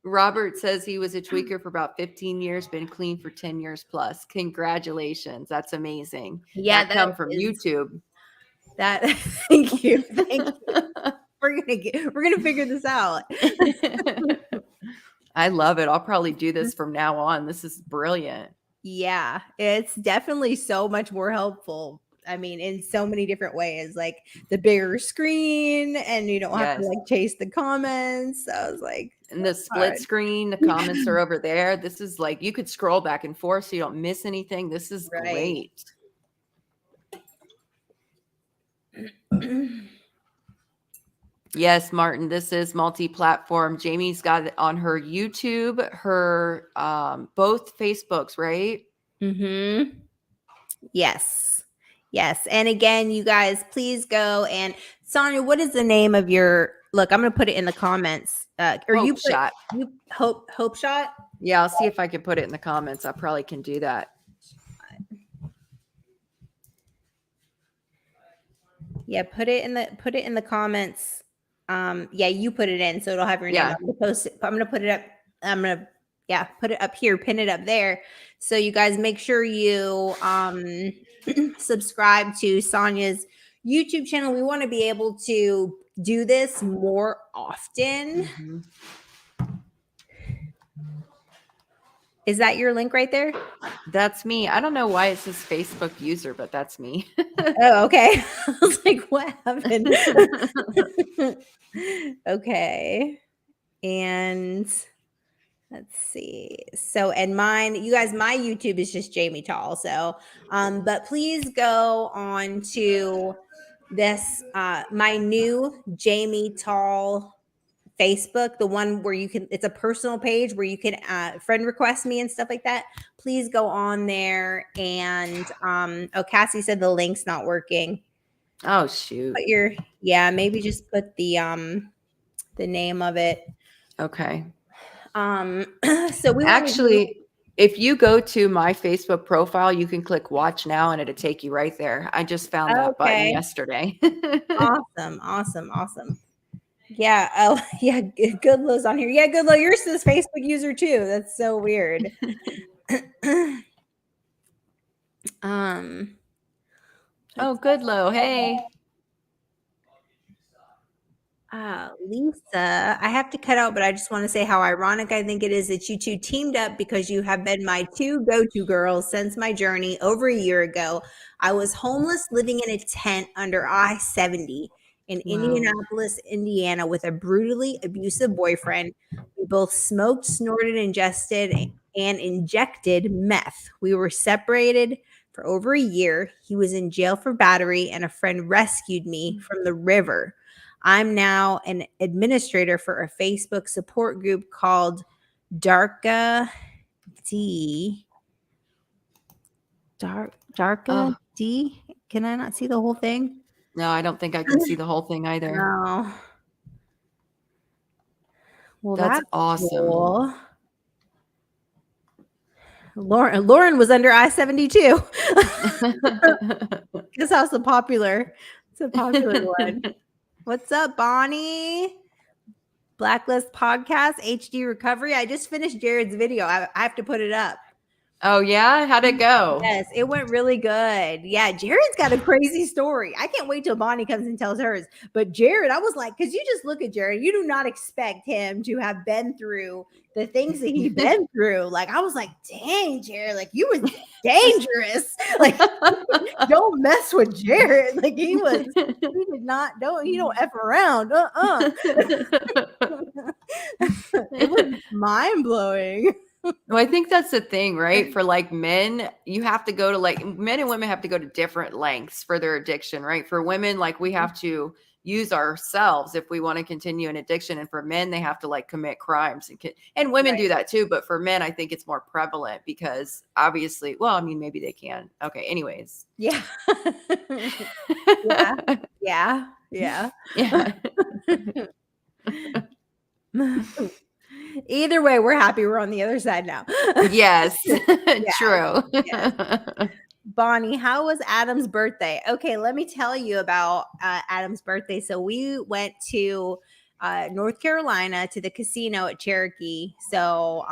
Robert says he was a tweaker for about 15 years, been clean for 10 years plus. Congratulations. That's amazing. Yeah, That that come from is YouTube. that thank you, thank you. We're gonna figure this out. I love it. I'll probably do this from now on. This is brilliant. Yeah, it's definitely so much more helpful. I mean, in so many different ways, like the bigger screen, and you don't have to Yes. like chase the comments. So I was like, And the that's split hard. screen, the comments are over there. This is like you could scroll back and forth so you don't miss anything. This is Right. great. Yes, Martin, this is multi-platform. Jamie's got it on her YouTube, her both Facebooks, right? Mm-hmm. Yes. Yes. And again, you guys, please go and Sonya, what is the name of your look? I'm gonna put it in the comments. Or you Hope put shot. you hope shot? Yeah, I'll see if I can put it in the comments. I probably can do that. Yeah, put it in the comments. Yeah, you put it in, so it'll have your name. Yeah. I'm gonna post it. I'm gonna put it up. I'm gonna put it up here, pin it up there. So you guys make sure you subscribe to Sonya's YouTube channel. We want to be able to do this more often. Mhm. Is that your link right there? That's me. I don't know why it says Facebook user, but that's me. Oh, okay. I was like, what happened? Okay. And let's see. So, and mine, you guys, my YouTube is just Jamie Tall. So, but please go on to this, my new Jamie Tall Facebook, the one where you can, it's a personal page where you can friend request me and stuff like that. Please go on there. And, oh, Cassie said the link's not working. Oh shoot. Put your, yeah, maybe just put the name of it. Okay. So we want to do, Actually, if you go to my Facebook profile, you can click watch now and it'll take you right there. I just found that button okay. yesterday. Awesome, awesome, awesome. Yeah. Oh, yeah. Goodlow's on here. Yeah, Goodlow, you're this Facebook user too. That's so weird. um. Oh, good low. Hey. Lisa, I have to cut out, but I just want to say how ironic I think it is that you two teamed up because you have been my two go-to girls since my journey over a year ago. I was homeless living in a tent under I-70 in Wow. Indianapolis, Indiana, with a brutally abusive boyfriend. We both smoked, snorted, ingested, and injected meth. We were separated for over a year. He was in jail for battery, and a friend rescued me from the river. I'm now an administrator for a Facebook support group called Darka D. Darka Oh, D. Can I not see the whole thing? no, I don't think I can see the whole thing either. No. Well, That's that's awesome. cool. Lauren was under I-70 too. Guess how so popular. It's a popular one. What's up, Bonnie? Blacklist Podcast, HD Recovery. I just finished Jared's video. I have to put it up. Oh yeah, how'd it go? Yes, it went really good. Yeah, Jared's got a crazy story. I can't wait till Bonnie comes and tells hers. But Jared, I was like, because you just look at Jared, you do not expect him to have been through the things that he's been through. Like, I was like, dang, Jared, like you was dangerous. Like, don't mess with Jared. Like he did not, he don't F around. It was mind blowing. Well, I think that's the thing, right? For like men, you have to go to like men and women have to go to different lengths for their addiction, right? For women, like we have to use ourselves if we want to continue an addiction. And for men, they have to like commit crimes and women do that too. But for men, I think it's more prevalent because obviously, well, I mean, maybe they can. Okay. Anyways. Yeah. Yeah. Either way, we're happy we're on the other side now. Yes. True. Yes. Bonnie, how was Adam's birthday? Okay, let me tell you about Adam's birthday. So we went to North Carolina to the casino at Cherokee. So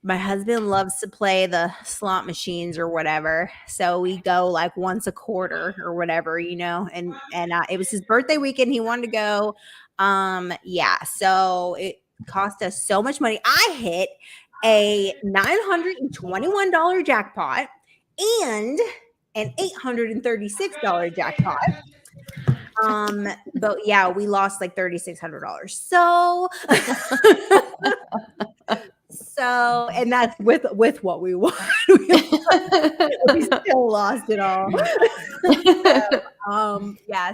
my husband loves to play the slot machines or whatever. So we go like once a quarter or whatever, and it was his birthday weekend. He wanted to go. So it cost us so much money. I hit a $921 jackpot and an $836 jackpot. But yeah, we lost like $3,600. So, and that's with what we won. We still lost it all.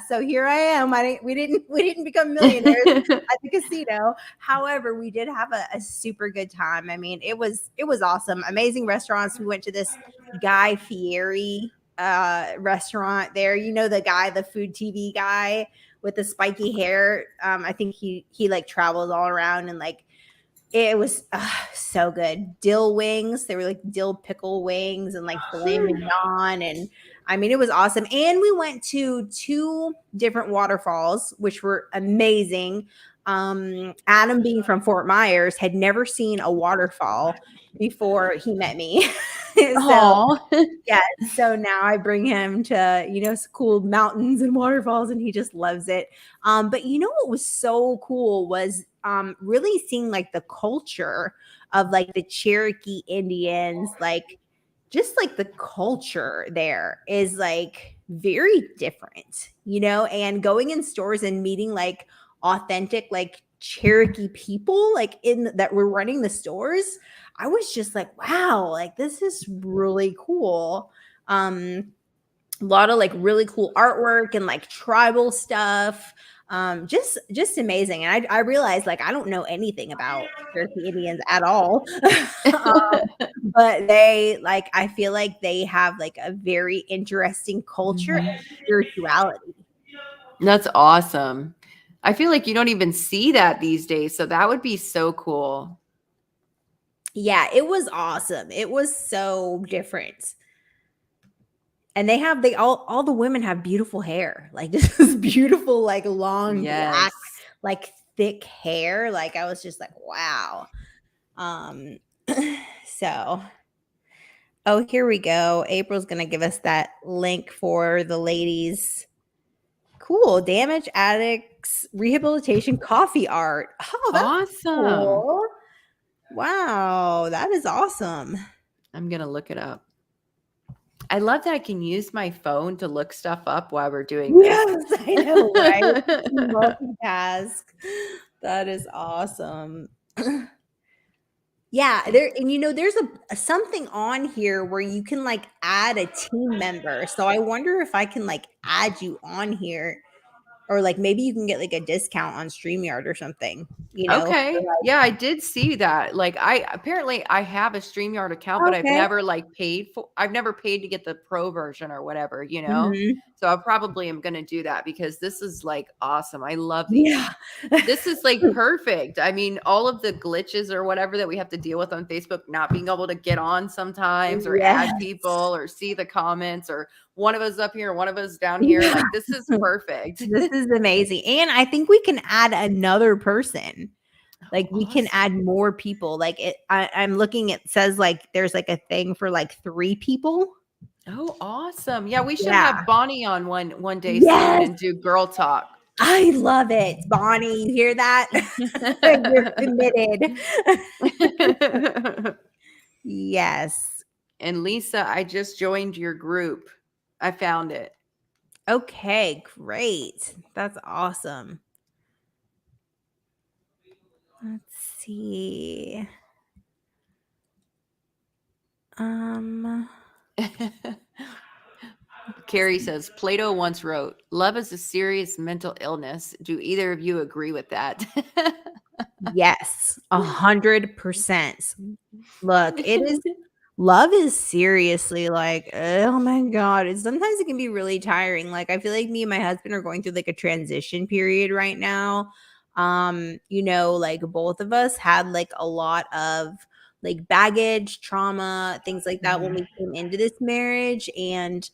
So here I am. We didn't become millionaires at the casino. However, we did have a super good time. I mean, it was awesome. Amazing restaurants. We went to this Guy Fieri restaurant there. The food TV guy with the spiky hair. I think he like travels all around and like it was so good. Dill wings. They were like dill pickle wings and like filet mignon. And I mean, it was awesome. And we went to 2 different waterfalls, which were amazing. Adam, being from Fort Myers, had never seen a waterfall before he met me. So now I bring him to, some cool mountains and waterfalls and he just loves it. But what was so cool was really seeing like the culture of like the Cherokee Indians, like just like the culture there is like very different, and going in stores and meeting like authentic like Cherokee people like that were running the stores. I was just like, wow, like this is really cool. A lot of like really cool artwork and like tribal stuff. Just amazing. And I realized like I don't know anything about Cherokee Indians at all. But they like I feel like they have like a very interesting culture and spirituality. That's awesome. I feel like you don't even see that these days. So that would be so cool. Yeah, it was awesome. It was so different. And all the women have beautiful hair. Like this is beautiful, like long black, like thick hair. Like I was just like, wow. Here we go. April's gonna give us that link for the ladies. Cool. Damage Addicts Rehabilitation Coffee Art. Oh, that's awesome. Cool. Wow, that is awesome. I'm gonna look it up. I love that I can use my phone to look stuff up while we're doing this. Yes, I know, right? Multitask. That is awesome. Yeah, there's something on here where you can like add a team member. So I wonder if I can like add you on here. Or like maybe you can get like a discount on StreamYard or something, Okay. Yeah, I did see that. Like I have a StreamYard account, but I've never paid to get the pro version or whatever, So I probably am going to do that because this is like awesome. I love these. Yeah. This is like perfect. I mean, all of the glitches or whatever that we have to deal with on Facebook, not being able to get on sometimes or add people or see the comments or one of us up here, one of us down here. Yeah. Like, this is perfect. This is amazing. And I think we can add another person. Like we can add Awesome. more people. Like I'm looking, it says like there's like a thing for like 3 people. Oh, awesome. Yeah, we should Yeah. have Bonnie on one day soon Yes. and do girl talk. I love it. Bonnie, you hear that? You're committed. Yes. And Lisa, I just joined your group. I found it. Okay, great. That's awesome. Let's see. Carrie says, Plato once wrote, love is a serious mental illness. Do either of you agree with that? Yes, 100%. Look, it is love is seriously like, oh my God. Sometimes it can be really tiring. Like, I feel like me and my husband are going through like a transition period right now. Like both of us had like a lot of like baggage, trauma, things like that when Mhm. we came into this marriage. And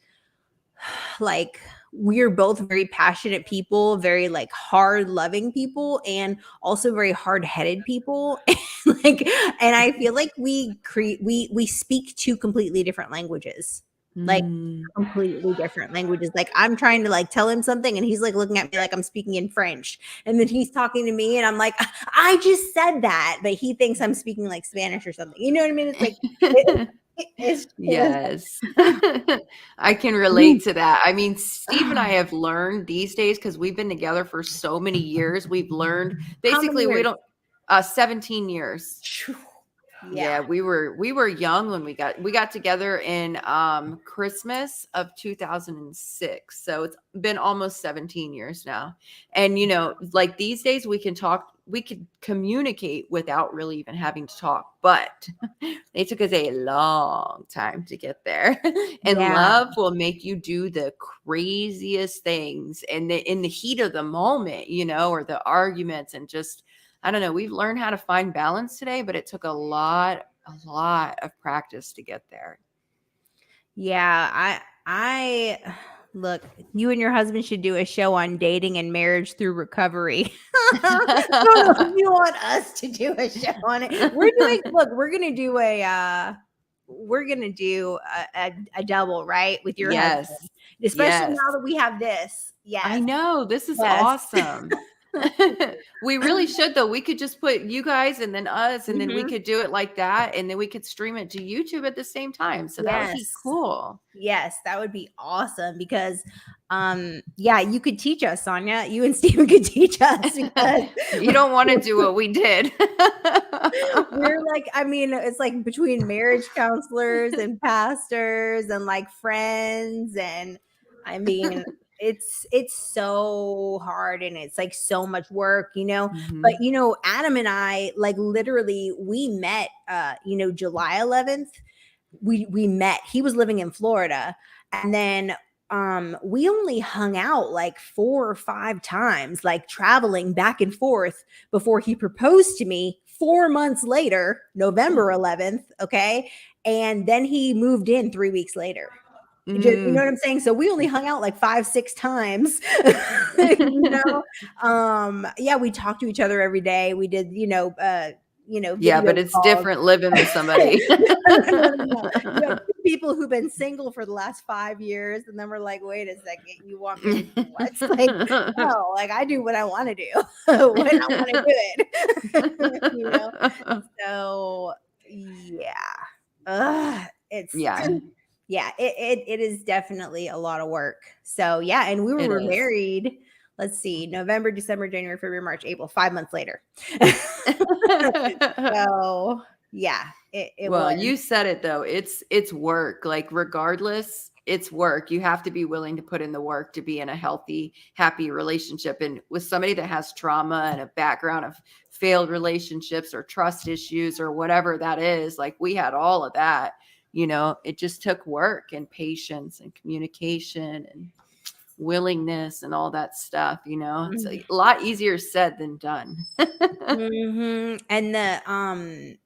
like we're both very passionate people, very like hard loving people, and also very hard-headed people. Like, and I feel like we speak two completely different languages. Like Mm. completely different languages. Like I'm trying to like tell him something and he's like looking at me like I'm speaking in French. And then he's talking to me and I'm like, I just said that, but he thinks I'm speaking like Spanish or something. You know what I mean? It's like it's just Yes. I can relate to that. I mean, Steve and I have learned these days because we've been together for so many years. We've learned how many basically we years? don't 17 years. Yeah, Yeah. we were young when we got together in Christmas of 2006. So it's been almost 17 years now. And like these days we could communicate without really even having to talk. But it took us a long time to get there. And Yeah. love will make you do the craziest things and in the heat of the moment, or the arguments and just I don't know. We've learned how to find balance today, but it took a lot of practice to get there. Yeah. I look, you and your husband should do a show on dating and marriage through recovery. I don't know if you want us to do a show on it. We're gonna do a double, right? With your Yes. husband. Especially Yes. now that we have this. I Yes. know. This is Yes. awesome. We really should though. We could just put you guys and then us and then we Mhm. could do it like that and then we could stream it to YouTube at the same time. So that would be Yes. cool. Yes, that would be awesome because yeah, you could teach us, Sonya. You and Steven could teach us because You don't want to do what we did. we're like, I mean, it's like between marriage counselors and pastors and like friends, and I mean it's so hard and it's like so much work, but Mhm. Adam and I, like, literally we met July 11th. We met. He was living in Florida, and then we only hung out like 4 or 5 times, like traveling back and forth before he proposed to me 4 months later, November 11th, okay? And then he moved in 3 weeks later. You know what I'm saying? So we only hung out like 5, 6 times. you know? Yeah, we talked to each other every day. We did, Yeah, video but it's calls. different living with somebody. No. You have 2 people who've been single for the last 5 years, and then we're like, "Wait a second, you want me to do what?" Like, no, like, I do what I wanna do when I wanna do it. You know? So, yeah. It's Yeah, yeah, it is definitely a lot of work. So, yeah, and we it were is. married, let's see, November, December, January, February, March, April, 5 months later. So, yeah, it Well, was. you said it though. It's work. Like regardless, it's work. You have to be willing to put in the work to be in a healthy, happy relationship. And with somebody that has trauma and a background of failed relationships or trust issues or whatever that is, like we had all of that, it just took work and patience and communication and willingness and all that stuff, it's a lot easier said than done. Mhm, and the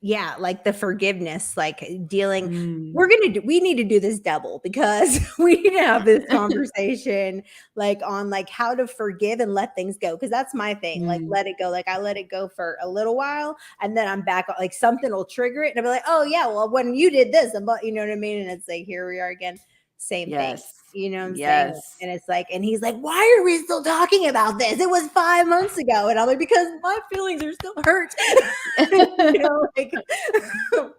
yeah, like the forgiveness, like dealing. Mm. We need to do this double because we need to have this conversation like on like how to forgive and let things go. Cause that's my thing. Like Mm. let it go. Like I let it go for a little while and then I'm back. Like something will trigger it. And I'll be like, oh yeah, well, when you did this, you know what I mean? And it's like, here we are again. Same thing. Yes. You know what I'm saying? Yes. And it's like, and he's like, why are we still talking about this? It was 5 months ago. And I'm like, because my feelings are still hurt. You know,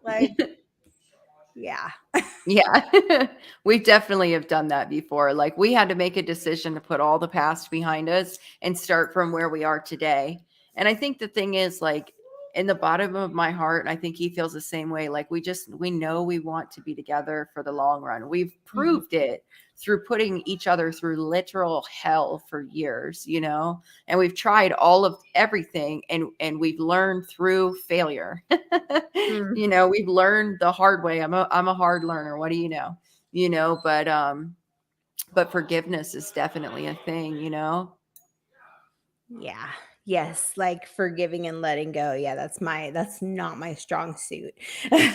like, yeah. Yeah. We definitely have done that before. Like we had to make a decision to put all the past behind us and start from where we are today. And I think the thing is like in the bottom of my heart, and I think he feels the same way. Like we know we want to be together for the long run. We've Mhm. proved it through putting each other through literal hell for years, you know, and we've tried all of everything and we've learned through failure. Mm. You know, we've learned the hard way. I'm a hard learner. What do you know? You know, but forgiveness is definitely a thing, you know? Yeah. Yes, like forgiving and letting go. Yeah, that's not my strong suit. Yeah.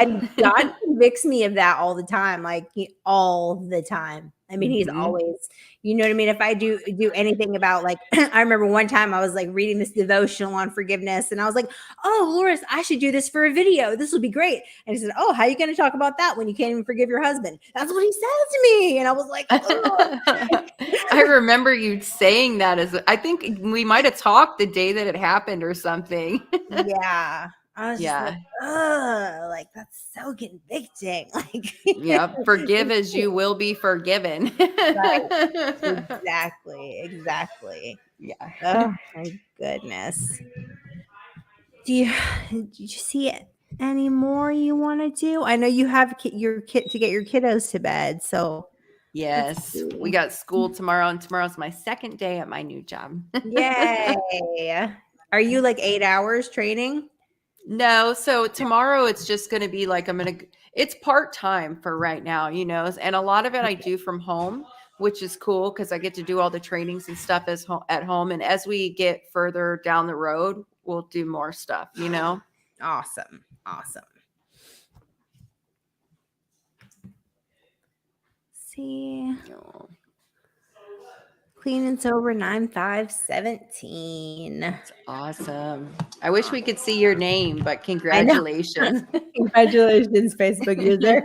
And God convicts me of that all the time, like all the time. I mean, he's Mhm. always, you know what I mean? If I do anything about like, I remember one time I was like reading this devotional on forgiveness, and I was like, "Oh, Loris, I should do this for a video. This will be great." And he said, "Oh, how are you going to talk about that when you can't even forgive your husband?" That's what he said to me, and I was like, "Oh." I remember you saying that I think we might have talked the day that it happened or something. Yeah. I was just like, Yeah. "Ugh, like that's so convicting." Like, Yep. Forgive as you will be forgiven. right. Exactly. Exactly. Yeah. Oh my goodness. Do you did you see it any more you want to do? I know you have your kid to get your kiddos to bed. So let's Yes. We see. got school tomorrow, and tomorrow's my second day at my new job. Yay. Are you like 8 hours training? No, so tomorrow it's just going to be like it's part-time for right now, you know, and a lot of it I do from home, which is cool because I get to do all the trainings and stuff at home. And as we get further down the road, we'll do more stuff, you know? Awesome. Awesome. See. Oh, Clean and sober 9/5/17. it's awesome. I wish we could see your name, but I know. congratulations. Congratulations, Facebook user.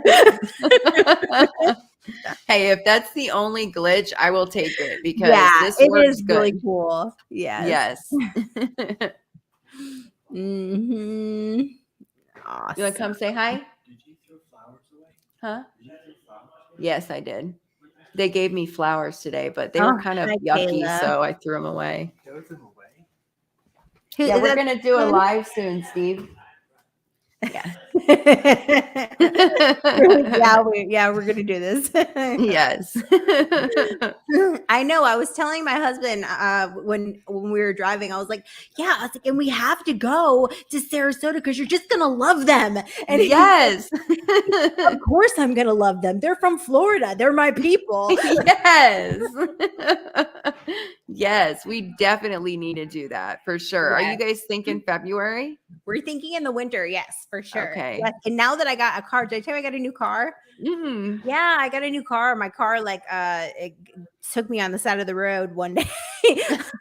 Hey, if that's the only glitch, I will take it Yeah, because this it is works really good. cool. Yes. Yes. Mhm. You want to come Awesome. say hi? Huh? Yes, I did. They gave me flowers today, but they were Oh, kind of hi, yucky, Kayla. so I threw them away. Who Yeah, is we're that? gonna do a Someone? live soon, Steve. Yeah. We're gonna do this. Yes. I know. I was telling my husband when we were driving, I was like, "Yeah," I was like, "and we have to go to Sarasota because you're just gonna love them." And he's like, Yes. "Of course, I'm gonna love them. They're from Florida. They're my people." Yes. Yes, we definitely need to do that for sure. Are you Yes. guys thinking February? We're thinking in the winter, yes, for sure. Okay. Yes, and now that I got a car, did I tell you I got a new car? Mm. Yeah, I got a new car. My car, like, it took me on the side of the road one day.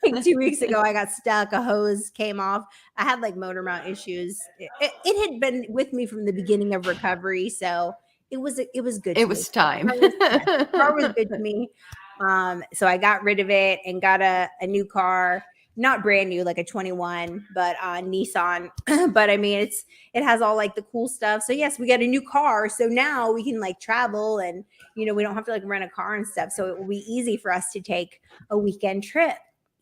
Like 2 weeks ago, I got stuck. A hose came off. I had like motor mount issues. It had been with me from the beginning of recovery, so it was good It to me. was time. Yes, the car was good to me. So I got rid of it and got a new car. Not brand new, like a 21, but Nissan. But I mean, it has all like the cool stuff. So yes, we got a new car. So now we can like travel and we don't have to like rent a car and stuff. So it will be easy for us to take a weekend trip.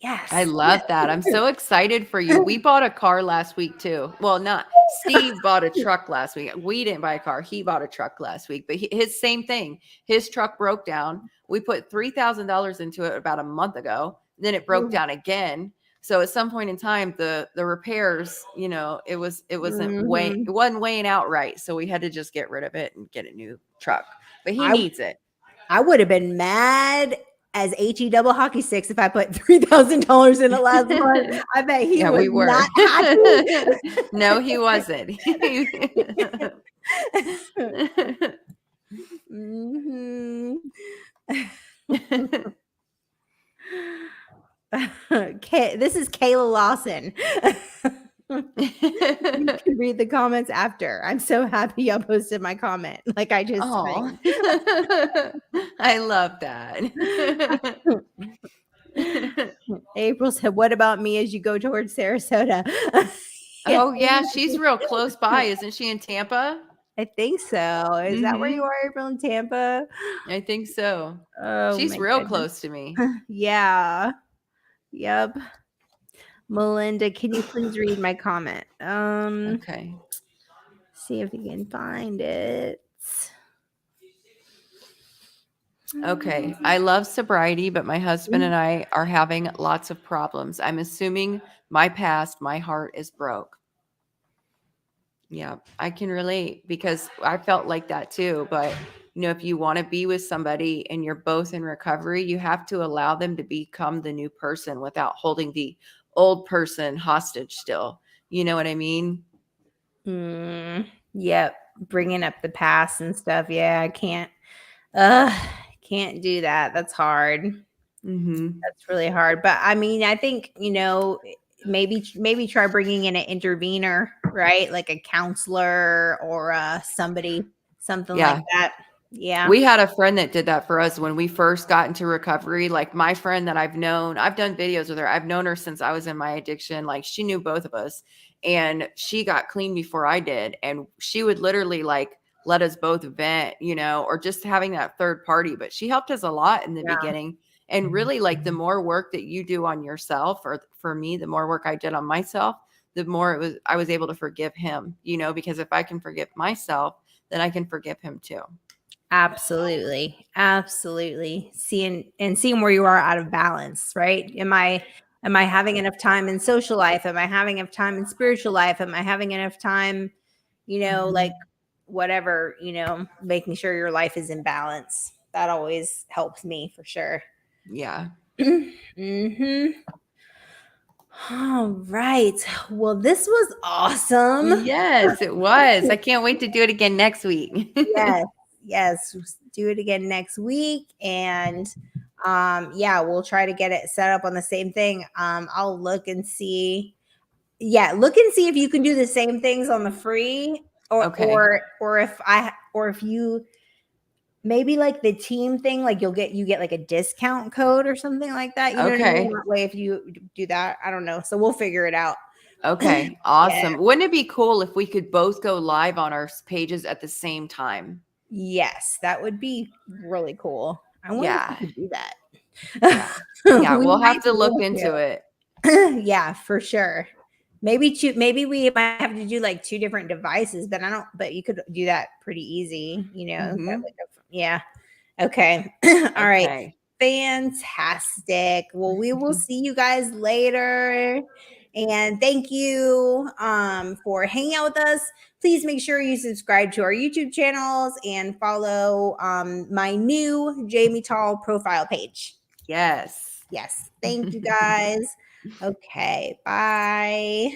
I Yes. love that. I'm so excited for you. We bought a car last week too. Well, not Steve bought a truck last week. We didn't buy a car. He bought a truck last week, but his same thing. His truck broke down. We put $3,000 into it about a month ago. Then it broke down again. So at some point in time, the repairs, Mhm. it wasn't weighing out right. So we had to just get rid of it and get a new truck. But he I needs it. I would have been mad as HE double hockey sticks, if I put $3,000 in it last month, I bet he Yeah, was we were. not happy. No, he wasn't. Mhm. This is Kayla Lawson. You can read the comments after. I'm so happy y'all posted my comment. Like I just Oh, screamed. I love that. April said, "What about me as you go towards Sarasota?" Yeah, Oh, yeah, she's real close by. Isn't she in Tampa? I think so. Is that where you Mhm. are, April, in Tampa? I think so. Oh She's my real goodness. close to me. Yeah. Yep. Melinda, can you please read my comment? Okay. See if you can find it. Okay. I love sobriety, but my husband and I are having lots of problems. I'm assuming my past, my heart is broke. Yeah, I can relate because I felt like that too. But, if you want to be with somebody and you're both in recovery, you have to allow them to become the new person without holding the old person hostage still. You know what I mean? Yep. Bringing up the past and stuff. Yeah, I can't do that. That's hard. Mm-hmm. That's really hard. But I mean, I think, maybe try bringing in an intervener, right? Like a counselor or something like Yeah. that. Yeah. We had a friend that did that for us when we first got into recovery. Like my friend that I've done videos with her. I've known her since I was in my addiction. Like she knew both of us and she got clean before I did. And she would literally like let us both vent, or just having that third party. But she helped us a lot in the Yeah. beginning. And really like the more work that you do on yourself, or for me, the more work I did on myself, the more I was able to forgive him, because if I can forgive myself, then I can forgive him too. Absolutely. Absolutely. Seeing where you are out of balance, right? Am I having enough time in social life? Am I having enough time in spiritual life? Am I having enough time, like whatever, making sure your life is in balance. That always helps me for sure. Yeah. Mhm. All right. Well, this was awesome. Yes, it was. I can't wait to do it again next week. Yes, yes. Do it again next week. And yeah, we'll try to get it set up on the same thing. I'll look and see. Yeah, look and see if you can do the same things on the free or Okay. or if you maybe like the team thing, like you get like a discount code or something like that. You know what I mean? Okay. That way if you do that, I don't know. So we'll figure it out. Okay. Yeah. Awesome. Wouldn't it be cool if we could both go live on our pages at the same time? Yes, that would be really cool. I wonder if we Yeah. could do that. Yeah. Yeah. We We'll might have to be look able into it. to. Yeah, for sure. Maybe we might have to do like two different devices, but you could do that pretty easy, Mm-hmm. yeah. Okay. All right. Okay. Fantastic. Well, we will see you guys later. And thank you for hanging out with us. Please make sure you subscribe to our YouTube channels and follow my new Jamie Tall profile page. Yes. Yes. Thank you guys. Okay. Bye.